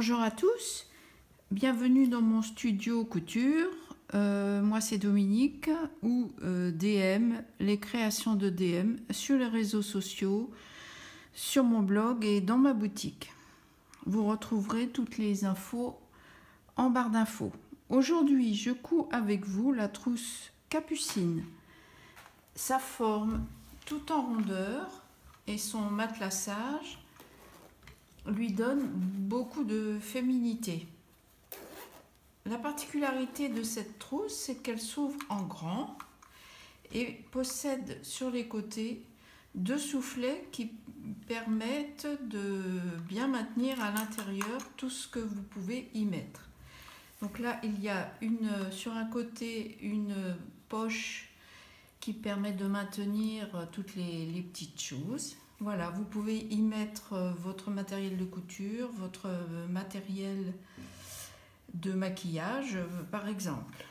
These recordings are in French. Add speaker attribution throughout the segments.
Speaker 1: Bonjour à tous, bienvenue dans mon studio couture. Moi c'est Dominique ou DM, les créations de DM sur les réseaux sociaux, sur mon blog et dans ma boutique. Vous retrouverez toutes les infos en barre d'infos. Aujourd'hui je couds avec vous la trousse Capucine. Sa forme tout en rondeur et son matelassage lui donne beaucoup de féminité. La particularité de cette trousse, c'est qu'elle s'ouvre en grand et possède sur les côtés deux soufflets qui permettent de bien maintenir à l'intérieur tout ce que vous pouvez y mettre. Donc là, il y a sur un côté une poche qui permet de maintenir toutes les petites choses. Voilà, vous pouvez y mettre votre matériel de couture, votre matériel de maquillage, par exemple.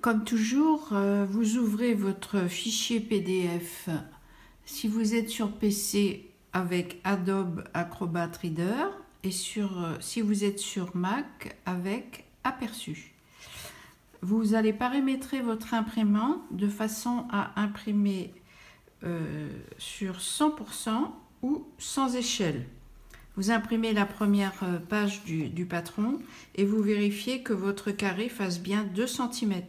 Speaker 1: Comme toujours, vous ouvrez votre fichier PDF si vous êtes sur PC avec Adobe Acrobat Reader et si vous êtes sur Mac avec Aperçu. Vous allez paramétrer votre imprimante de façon à imprimer sur 100% ou sans échelle. Vous imprimez la première page du patron et vous vérifiez que votre carré fasse bien 2 cm.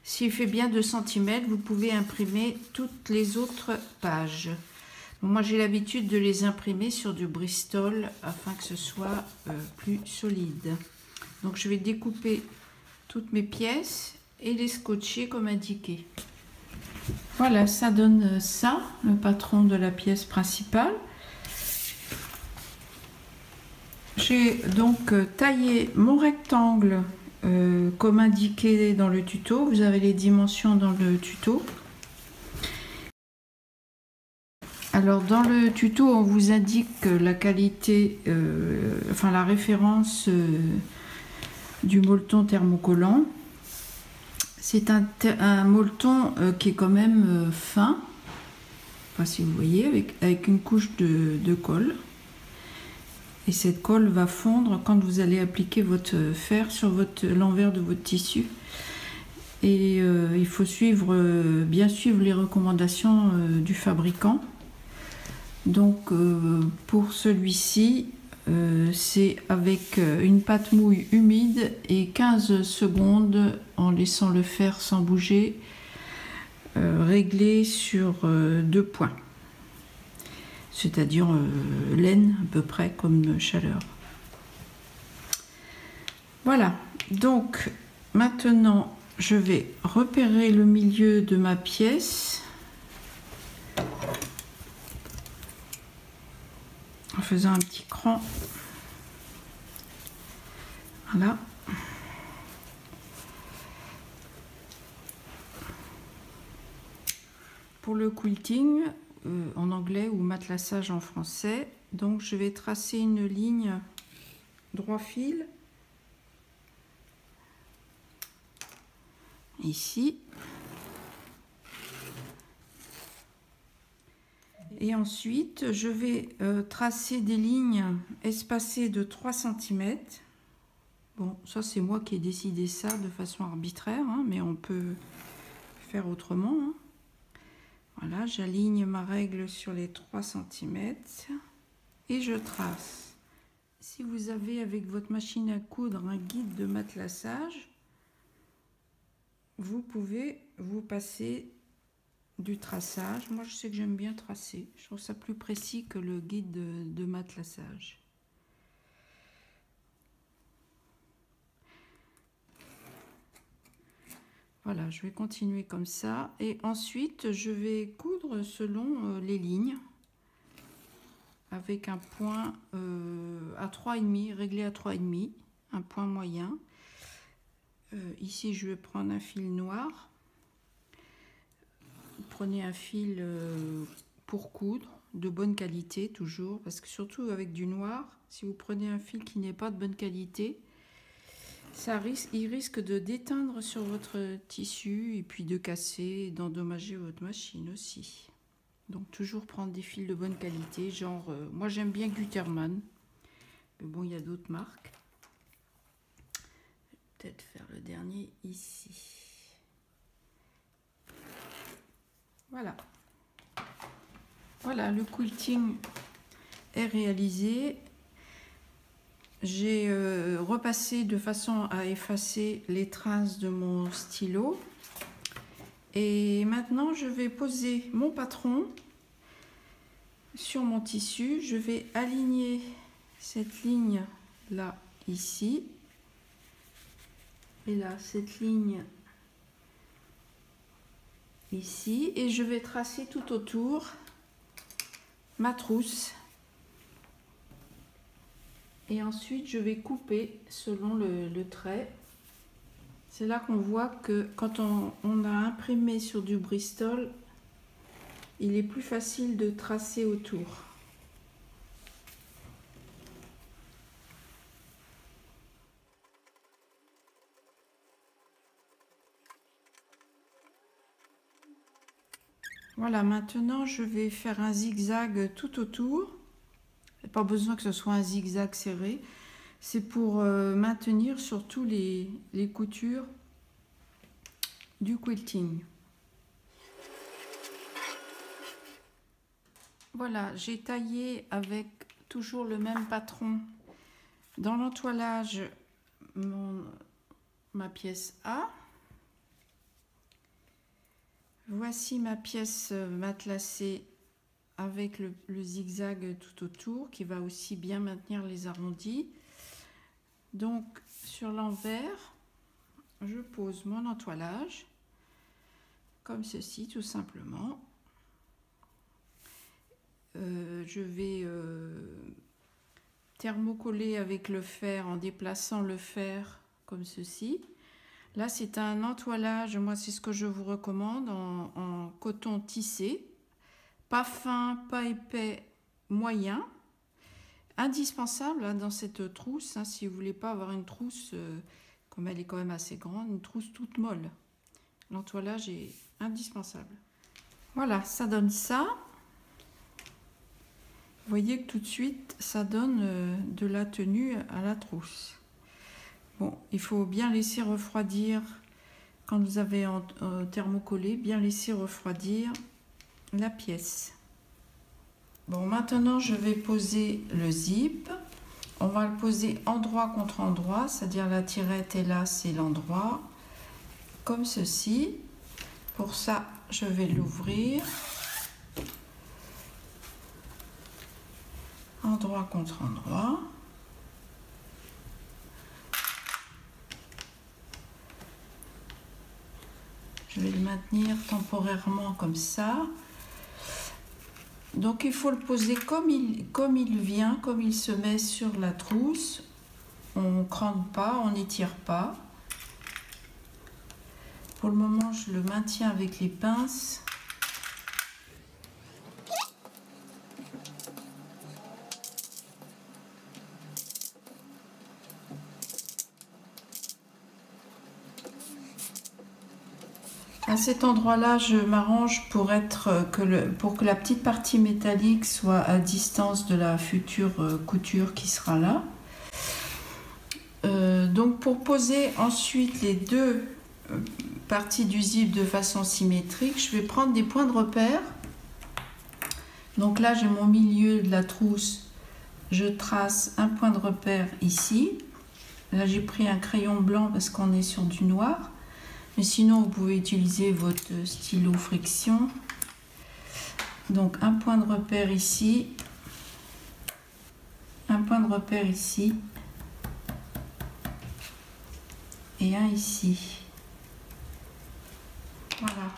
Speaker 1: S'il fait bien 2 cm, vous pouvez imprimer toutes les autres pages. Bon, moi, j'ai l'habitude de les imprimer sur du Bristol afin que ce soit plus solide. Donc, je vais découper toutes mes pièces et les scotcher comme indiqué. Voilà, ça donne ça, le patron de la pièce principale. J'ai donc taillé mon rectangle comme indiqué dans le tuto. Vous avez les dimensions dans le tuto. Alors dans le tuto, on vous indique la qualité, enfin la référence du molleton thermocollant. C'est un molleton qui est quand même fin, enfin, si vous voyez, avec une couche de colle. Et cette colle va fondre quand vous allez appliquer votre fer sur l'envers de votre tissu. Et il faut bien suivre les recommandations du fabricant. Donc pour celui-ci, c'est avec une pâte mouille humide et 15 secondes en laissant le fer sans bouger, réglé sur 2 points. C'est-à-dire laine à peu près comme chaleur. Voilà, donc maintenant je vais repérer le milieu de ma pièce en faisant un petit cran. Voilà. Pour le quilting, en anglais ou matelassage en français, donc je vais tracer une ligne droit fil ici et ensuite je vais tracer des lignes espacées de 3 cm. Bon, ça c'est moi qui ai décidé ça de façon arbitraire, hein, mais on peut faire autrement, hein. Voilà, j'aligne ma règle sur les 3 cm et je trace. Si vous avez avec votre machine à coudre un guide de matelassage, vous pouvez vous passer du traçage. Moi, je sais que j'aime bien tracer. Je trouve ça plus précis que le guide de matelassage. Voilà, je vais continuer comme ça et ensuite je vais coudre selon les lignes avec un point à 3,5, réglé à 3,5, un point moyen. Ici je vais prendre un fil noir prenez un fil pour coudre, de bonne qualité toujours, parce que surtout avec du noir, si vous prenez un fil qui n'est pas de bonne qualité, il risque de déteindre sur votre tissu et puis de casser, d'endommager votre machine aussi. Donc toujours prendre des fils de bonne qualité, genre moi j'aime bien Gutermann, mais bon il y a d'autres marques. Peut-être faire le dernier ici. Voilà. Voilà, le quilting est réalisé. J'ai repassé de façon à effacer les traces de mon stylo. Et maintenant, je vais poser mon patron sur mon tissu. Je vais aligner cette ligne là, ici. Et là, cette ligne ici. Et je vais tracer tout autour ma trousse. Et ensuite, je vais couper selon le trait. C'est là qu'on voit que quand on a imprimé sur du Bristol, il est plus facile de tracer autour. Voilà, maintenant je vais faire un zigzag tout autour. Pas besoin que ce soit un zigzag serré. C'est pour maintenir surtout les coutures du quilting. Voilà, j'ai taillé avec toujours le même patron dans l'entoilage ma pièce A. Voici ma pièce matelassée avec le zigzag tout autour qui va aussi bien maintenir les arrondis. Donc sur l'envers, je pose mon entoilage comme ceci tout simplement. Je vais thermocoller avec le fer en déplaçant le fer comme ceci. Là c'est un entoilage, moi c'est ce que je vous recommande en coton tissé. Pas fin, pas épais, moyen. Indispensable hein, dans cette trousse, hein, si vous ne voulez pas avoir une trousse, comme elle est quand même assez grande, une trousse toute molle. L'entoilage est indispensable. Voilà, ça donne ça. Vous voyez que tout de suite, ça donne de la tenue à la trousse. Bon, il faut bien laisser refroidir, quand vous avez thermocollé, bien laisser refroidir la pièce. Bon, maintenant je vais poser le zip. On va le poser endroit contre endroit, c'est-à-dire la tirette est là, c'est l'endroit, comme ceci. Pour ça, je vais l'ouvrir. Endroit contre endroit. Je vais le maintenir temporairement comme ça. Donc il faut le poser comme il vient, comme il se met sur la trousse. On ne crante pas, on n'étire pas. Pour le moment, je le maintiens avec les pinces. À cet endroit-là, je m'arrange pour que la petite partie métallique soit à distance de la future couture qui sera là. Donc pour poser ensuite les deux parties du zip de façon symétrique, je vais prendre des points de repère. Donc là, j'ai mon milieu de la trousse. Je trace un point de repère ici. Là, j'ai pris un crayon blanc parce qu'on est sur du noir. Mais sinon, vous pouvez utiliser votre stylo friction. Donc, un point de repère ici. Un point de repère ici. Et un ici. Voilà.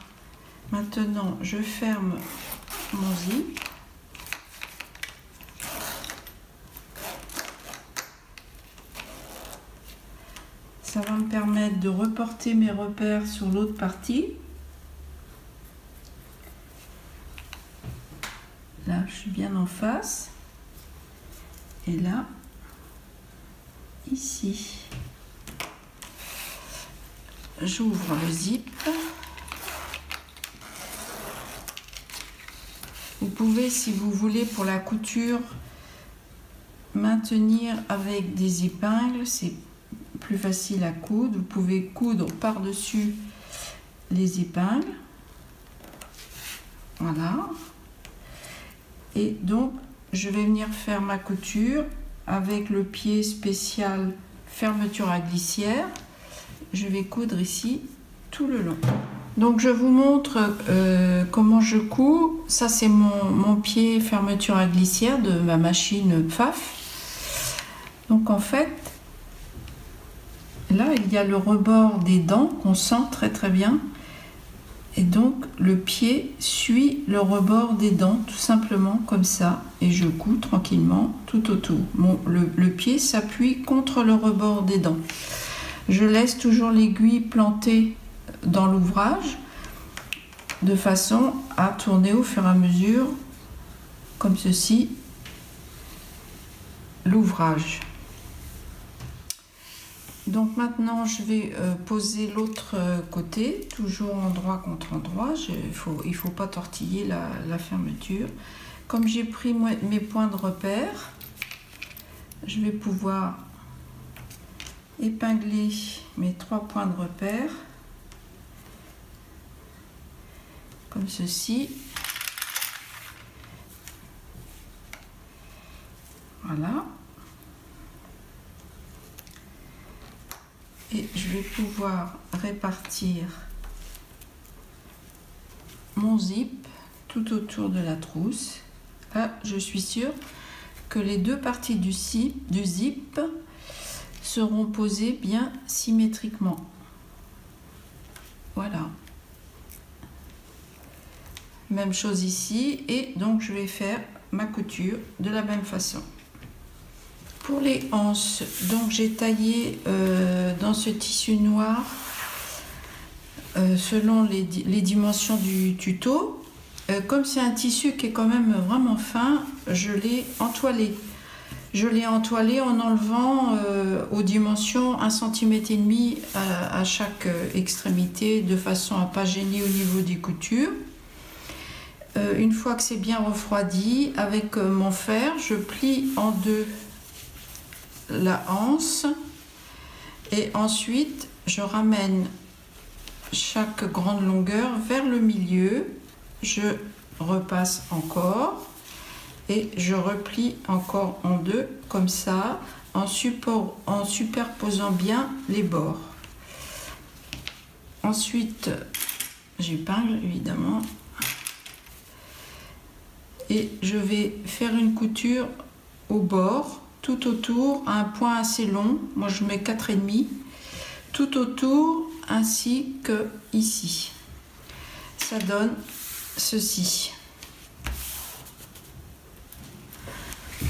Speaker 1: Maintenant, je ferme mon zip. Ça va me permettre de reporter mes repères sur l'autre partie. Là, je suis bien en face. Et là, ici. J'ouvre le zip. Vous pouvez, si vous voulez, pour la couture, maintenir avec des épingles. C'est plus facile à coudre. Vous pouvez coudre par-dessus les épingles. Voilà. Et donc, je vais venir faire ma couture avec le pied spécial fermeture à glissière. Je vais coudre ici tout le long. Donc je vous montre comment je couds. Ça c'est mon pied fermeture à glissière de ma machine Pfaff. Donc en fait, là il y a le rebord des dents qu'on sent très très bien. Et donc le pied suit le rebord des dents tout simplement comme ça. Et je couds tranquillement tout autour. Le pied s'appuie contre le rebord des dents. Je laisse toujours l'aiguille plantée dans l'ouvrage de façon à tourner au fur et à mesure comme ceci l'ouvrage. Donc maintenant je vais poser l'autre côté, toujours endroit contre endroit. Il faut pas tortiller la fermeture. Comme j'ai pris mes points de repère, je vais pouvoir épingler mes 3 points de repère comme ceci. Voilà. Et je vais pouvoir répartir mon zip tout autour de la trousse. Là, je suis sûre que les deux parties du zip seront posées bien symétriquement. Voilà. Même chose ici, et donc je vais faire ma couture de la même façon. Pour les anses, donc j'ai taillé dans ce tissu noir selon les dimensions du tuto. Comme c'est un tissu qui est quand même vraiment fin, je l'ai entoilé. Je l'ai entoilé en enlevant aux dimensions 1,5 cm à chaque extrémité, de façon à ne pas gêner au niveau des coutures. Une fois que c'est bien refroidi, avec mon fer, je plie en deux la anse et ensuite je ramène chaque grande longueur vers le milieu. Je repasse encore et je replie encore en deux comme ça en superposant bien les bords. Ensuite j'épingle évidemment et je vais faire une couture au bord tout autour à un point assez long. Moi je mets 4,5 tout autour ainsi que ici. Ça donne ceci.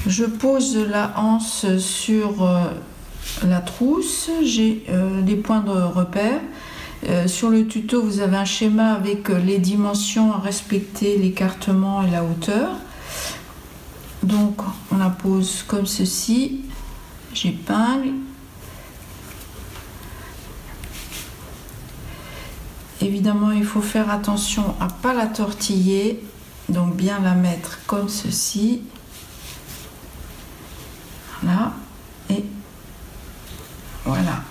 Speaker 1: Je pose la anse sur la trousse. J'ai les points de repère. Sur le tuto, vous avez un schéma avec les dimensions à respecter, l'écartement et la hauteur. Donc, on la pose comme ceci. J'épingle. Évidemment, il faut faire attention à ne pas la tortiller. Donc, bien la mettre comme ceci. Voilà. Et voilà.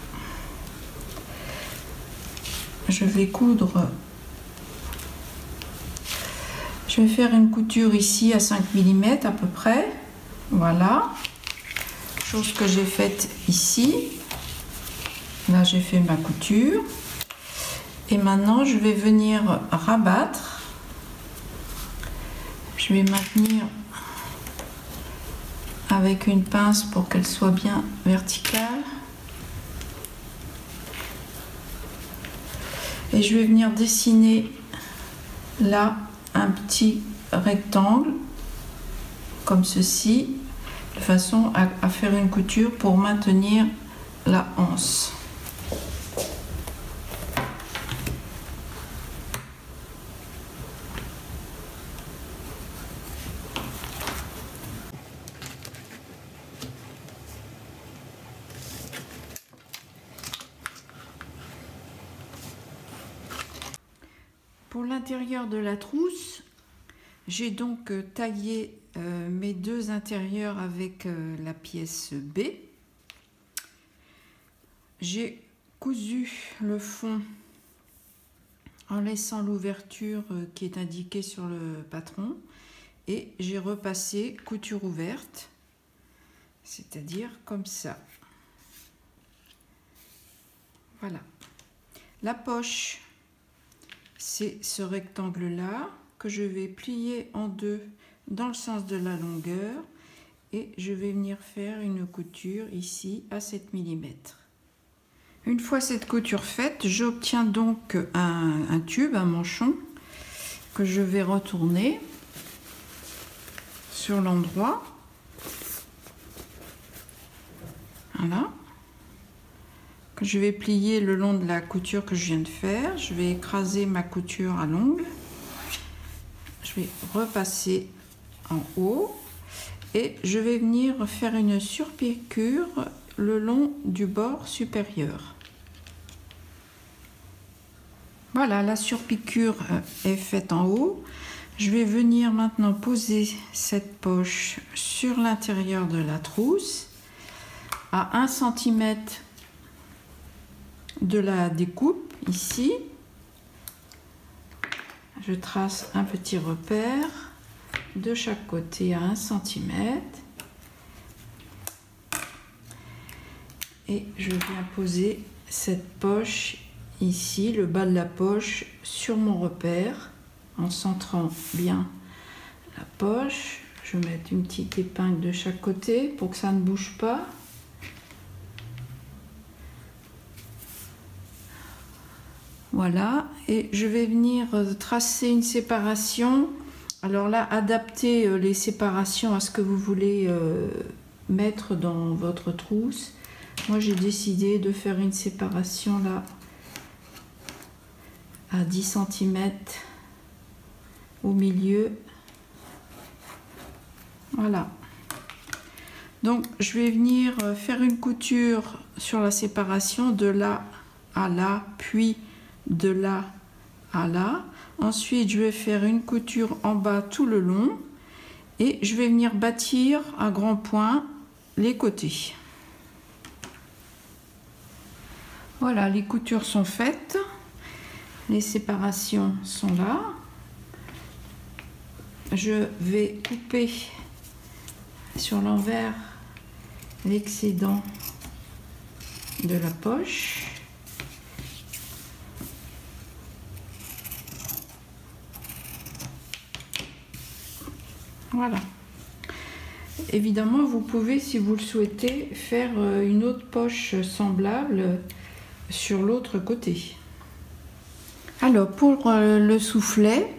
Speaker 1: Je vais coudre. Je vais faire une couture ici à 5 mm à peu près. Voilà. Chose que j'ai faite ici. Là, j'ai fait ma couture. Et maintenant, je vais venir rabattre. Je vais maintenir avec une pince pour qu'elle soit bien verticale. Et je vais venir dessiner là un petit rectangle comme ceci, de façon à faire une couture pour maintenir la anse. Pour l'intérieur de la trousse, j'ai donc taillé mes deux intérieurs avec la pièce B. J'ai cousu le fond en laissant l'ouverture qui est indiquée sur le patron et j'ai repassé couture ouverte, c'est-à-dire comme ça. Voilà. La poche, c'est ce rectangle-là que je vais plier en deux dans le sens de la longueur et je vais venir faire une couture ici à 7 mm. Une fois cette couture faite, j'obtiens donc un tube, un manchon que je vais retourner sur l'endroit. Voilà. Que je vais plier le long de la couture que je viens de faire. Je vais écraser ma couture à l'ongle. Je vais repasser en haut et je vais venir faire une surpiqûre le long du bord supérieur. Voilà, la surpiqûre est faite en haut. Je vais venir maintenant poser cette poche sur l'intérieur de la trousse à 1 cm de la découpe ici. Je trace un petit repère de chaque côté à 1 cm et je viens poser cette poche ici, le bas de la poche sur mon repère en centrant bien la poche. Je vais mettre une petite épingle de chaque côté pour que ça ne bouge pas. Voilà, et je vais venir tracer une séparation. Alors là, adaptez les séparations à ce que vous voulez mettre dans votre trousse. Moi, j'ai décidé de faire une séparation là à 10 cm au milieu. Voilà. Donc, je vais venir faire une couture sur la séparation de là à là, puis de là à là. Ensuite, je vais faire une couture en bas tout le long et je vais venir bâtir à grands points les côtés. Voilà, les coutures sont faites, les séparations sont là. Je vais couper sur l'envers l'excédent de la poche. Voilà. Évidemment, vous pouvez, si vous le souhaitez, faire une autre poche semblable sur l'autre côté. Alors, pour le soufflet,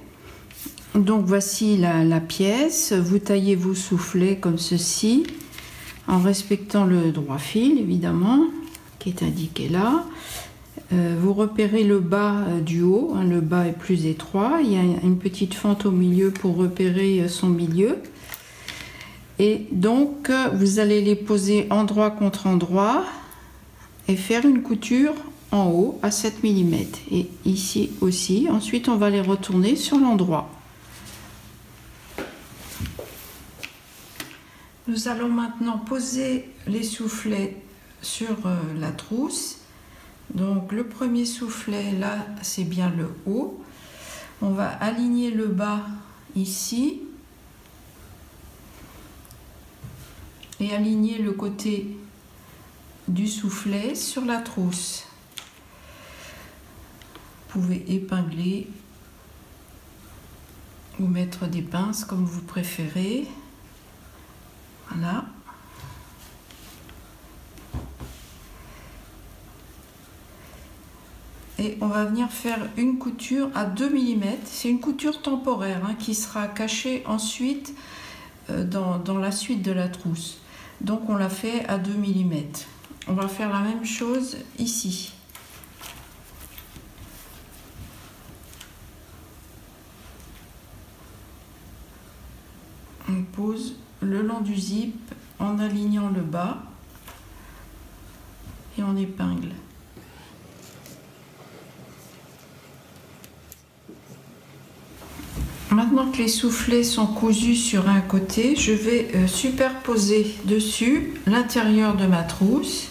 Speaker 1: donc voici la pièce. Vous taillez vos soufflets comme ceci, en respectant le droit fil, évidemment, qui est indiqué là. Vous repérez le bas du haut, hein, le bas est plus étroit, il y a une petite fente au milieu pour repérer son milieu. Et donc, vous allez les poser endroit contre endroit et faire une couture en haut à 7 mm. Et ici aussi, ensuite on va les retourner sur l'endroit. Nous allons maintenant poser les soufflets sur la trousse. Donc le premier soufflet là, c'est bien le haut. On va aligner le bas ici et aligner le côté du soufflet sur la trousse. Vous pouvez épingler ou mettre des pinces comme vous préférez. Voilà. Et on va venir faire une couture à 2 mm. C'est une couture temporaire hein, qui sera cachée ensuite dans la suite de la trousse. Donc on l'a fait à 2 mm. On va faire la même chose ici. On pose le long du zip en alignant le bas et on épingle. Maintenant que les soufflets sont cousus sur un côté, je vais superposer dessus l'intérieur de ma trousse,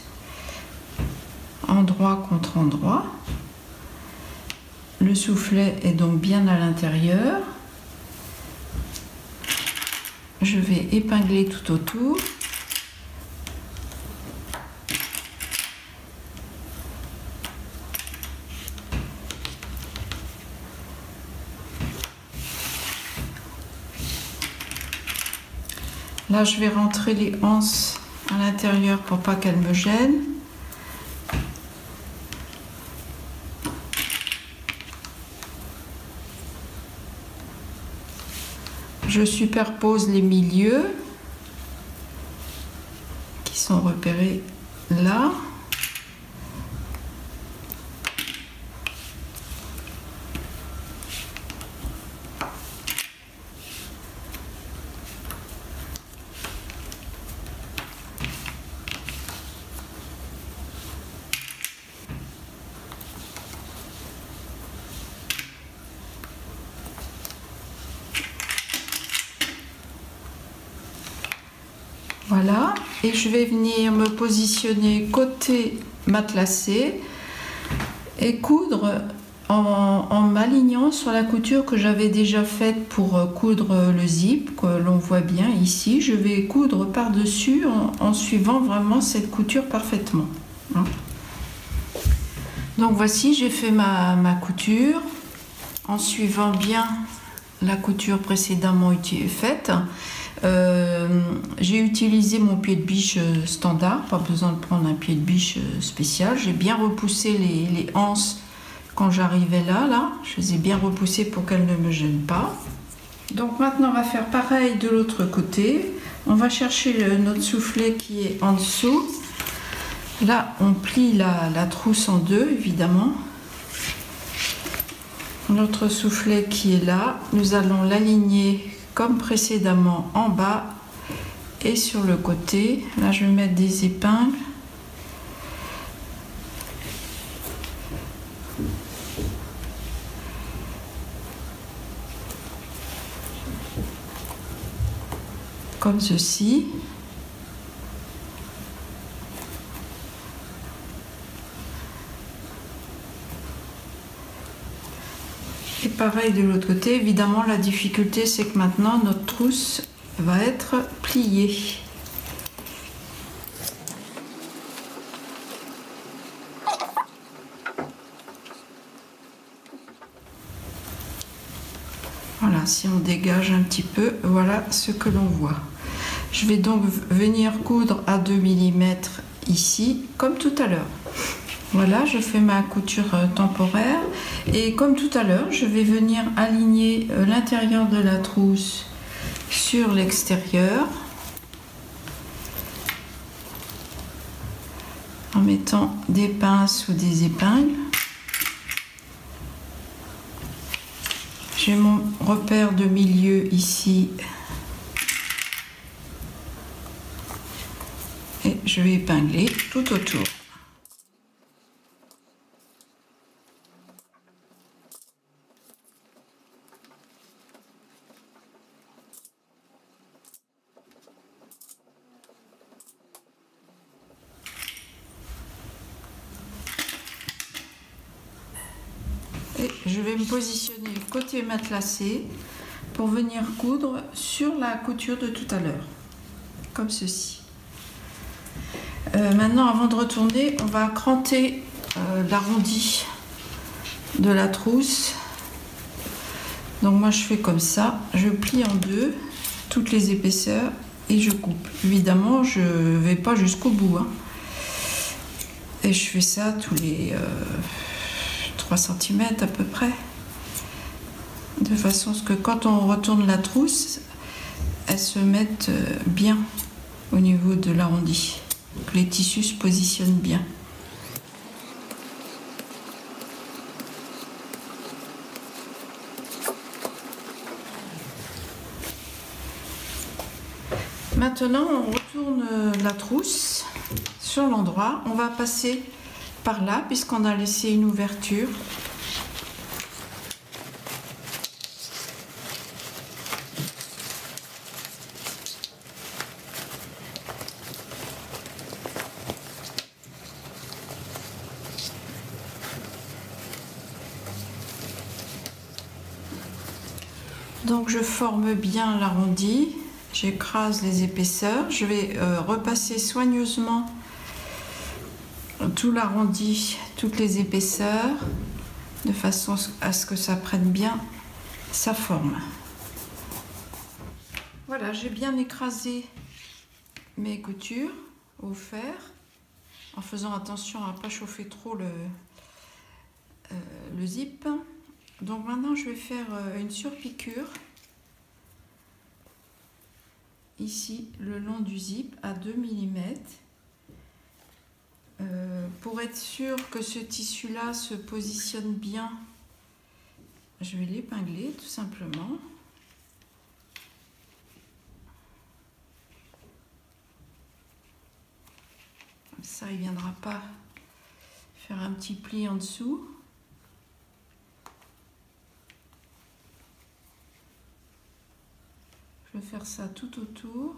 Speaker 1: endroit contre endroit. Le soufflet est donc bien à l'intérieur. Je vais épingler tout autour. Là, je vais rentrer les anses à l'intérieur pour pas qu'elles me gênent. Je superpose les milieux qui sont repérés là. Voilà, et je vais venir me positionner côté matelassé et coudre en m'alignant sur la couture que j'avais déjà faite pour coudre le zip, que l'on voit bien ici. Je vais coudre par-dessus en suivant vraiment cette couture parfaitement. Donc voici, j'ai fait ma couture en suivant bien la couture précédemment faite. J'ai utilisé mon pied de biche standard, pas besoin de prendre un pied de biche spécial. J'ai bien repoussé les anses quand j'arrivais là, je les ai bien repoussées pour qu'elles ne me gênent pas. Donc maintenant on va faire pareil de l'autre côté. On va chercher notre soufflet qui est en dessous. Là on plie la trousse en deux évidemment. Notre soufflet qui est là, nous allons l'aligner comme précédemment en bas et sur le côté. Là je vais mettre des épingles. Comme ceci. Et pareil de l'autre côté. Évidemment la difficulté c'est que maintenant notre trousse va être pliée. Voilà, si on dégage un petit peu, voilà ce que l'on voit. Je vais donc venir coudre à 2 mm ici, comme tout à l'heure. Voilà, je fais ma couture temporaire et comme tout à l'heure, je vais venir aligner l'intérieur de la trousse sur l'extérieur en mettant des pinces ou des épingles. J'ai mon repère de milieu ici et je vais épingler tout autour. Et je vais me positionner côté matelassé pour venir coudre sur la couture de tout à l'heure, comme ceci. Maintenant, avant de retourner, on va cranter l'arrondi de la trousse. Donc moi je fais comme ça, je plie en deux toutes les épaisseurs et je coupe. Évidemment, je ne vais pas jusqu'au bout, hein. Et je fais ça tous les 3 cm à peu près, de façon à ce que quand on retourne la trousse, elle se mette bien au niveau de l'arrondi, que les tissus se positionnent bien. Maintenant, on retourne la trousse sur l'endroit. On va passer par là, puisqu'on a laissé une ouverture. Donc je forme bien l'arrondi, j'écrase les épaisseurs, je vais repasser soigneusement tout l'arrondi, toutes les épaisseurs, de façon à ce que ça prenne bien sa forme. Voilà, j'ai bien écrasé mes coutures au fer, en faisant attention à ne pas chauffer trop le zip. Donc maintenant je vais faire une surpiqûre ici le long du zip à 2 mm pour être sûr que ce tissu là se positionne bien. Je vais l'épingler tout simplement. Comme ça il ne viendra pas faire un petit pli en dessous. Je vais faire ça tout autour.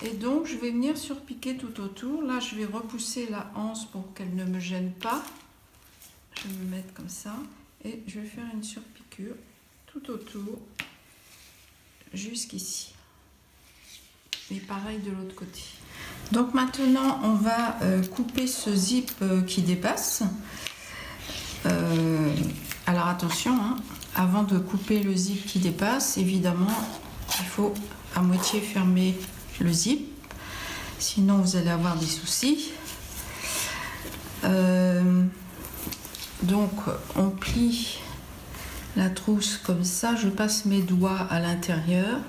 Speaker 1: Et donc je vais venir surpiquer tout autour. Là je vais repousser la anse pour qu'elle ne me gêne pas. Je vais me mettre comme ça. Et je vais faire une surpiqûre tout autour jusqu'ici. Et pareil de l'autre côté. Donc maintenant on va couper ce zip qui dépasse. Alors attention, hein, avant de couper le zip qui dépasse, évidemment, il faut à moitié fermer le zip, sinon vous allez avoir des soucis. Donc on plie la trousse comme ça, je passe mes doigts à l'intérieur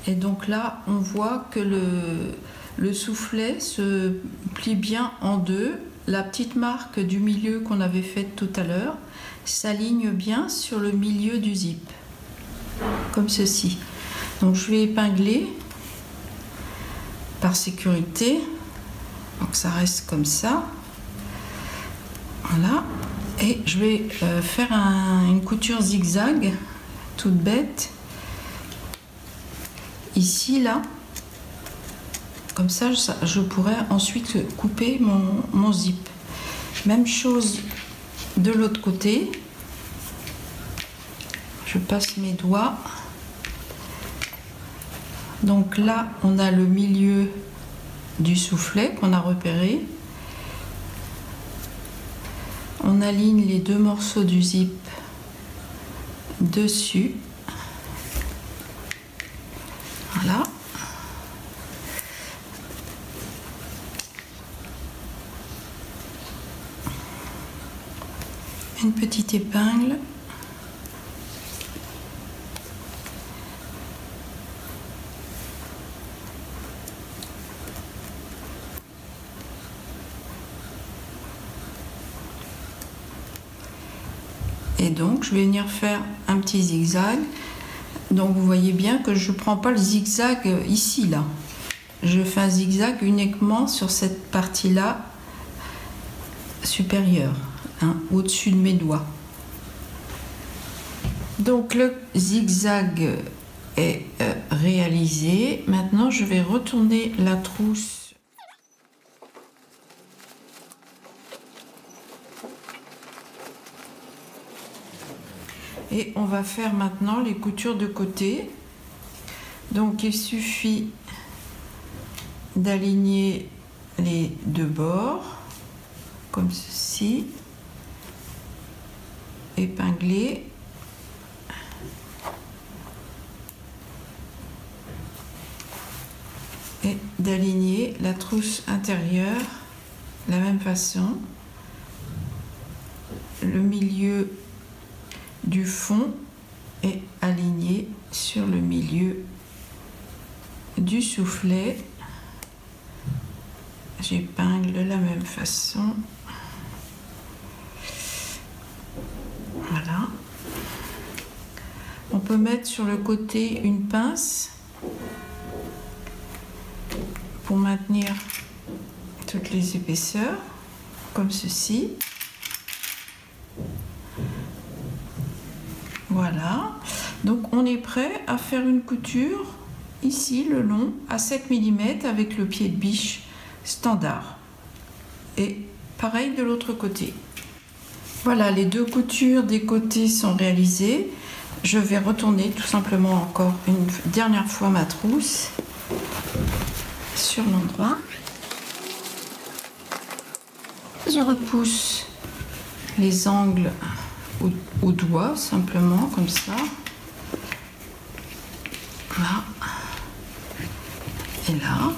Speaker 1: et donc là on voit que le soufflet se plie bien en deux. La petite marque du milieu qu'on avait faite tout à l'heure s'aligne bien sur le milieu du zip, comme ceci. Donc je vais épingler par sécurité, donc ça reste comme ça. Voilà. Et je vais faire une couture zigzag, toute bête, ici, là. Comme ça, je pourrais ensuite couper mon zip. Même chose de l'autre côté. Je passe mes doigts. Donc là, on a le milieu du soufflet qu'on a repéré. On aligne les deux morceaux du zip dessus. Voilà. Une petite épingle. Et donc je vais venir faire un petit zigzag. Donc vous voyez bien que je ne prends pas le zigzag ici là. Je fais un zigzag uniquement sur cette partie là supérieure, hein, au-dessus de mes doigts. Donc le zigzag est réalisé. Maintenant je vais retourner la trousse. Et on va faire maintenant les coutures de côté. Donc il suffit d'aligner les deux bords comme ceci, épingler, et d'aligner la trousse intérieure de la même façon, le milieu du fond est aligné sur le milieu du soufflet. J'épingle de la même façon. Voilà. On peut mettre sur le côté une pince pour maintenir toutes les épaisseurs, comme ceci. Voilà, donc on est prêt à faire une couture ici le long à 7 mm avec le pied de biche standard. Et pareil de l'autre côté. Voilà, les deux coutures des côtés sont réalisées. je vais retourner tout simplement encore une dernière fois ma trousse sur l'endroit. Je repousse les angles au doigt, simplement comme ça. Là et là.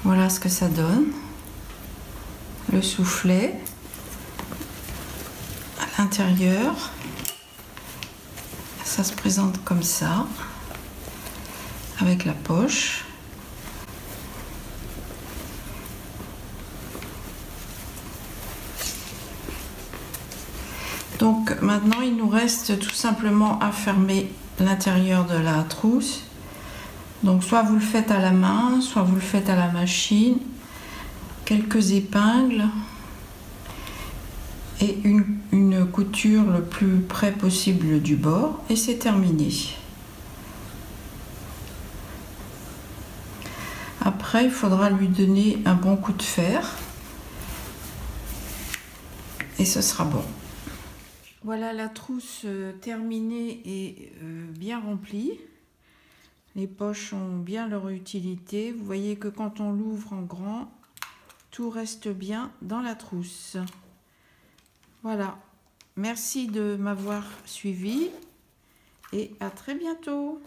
Speaker 1: Voilà ce que ça donne. Le soufflet à l'intérieur. Ça se présente comme ça, avec la poche. Donc maintenant il nous reste tout simplement à fermer l'intérieur de la trousse. Donc soit vous le faites à la main, soit vous le faites à la machine. Quelques épingles et une couture le plus près possible du bord et c'est terminé. Après il faudra lui donner un bon coup de fer et ce sera bon. Voilà la trousse terminée et bien remplie. Les poches ont bien leur utilité. Vous voyez que quand on l'ouvre en grand, tout reste bien dans la trousse. Voilà. Merci de m'avoir suivi et à très bientôt.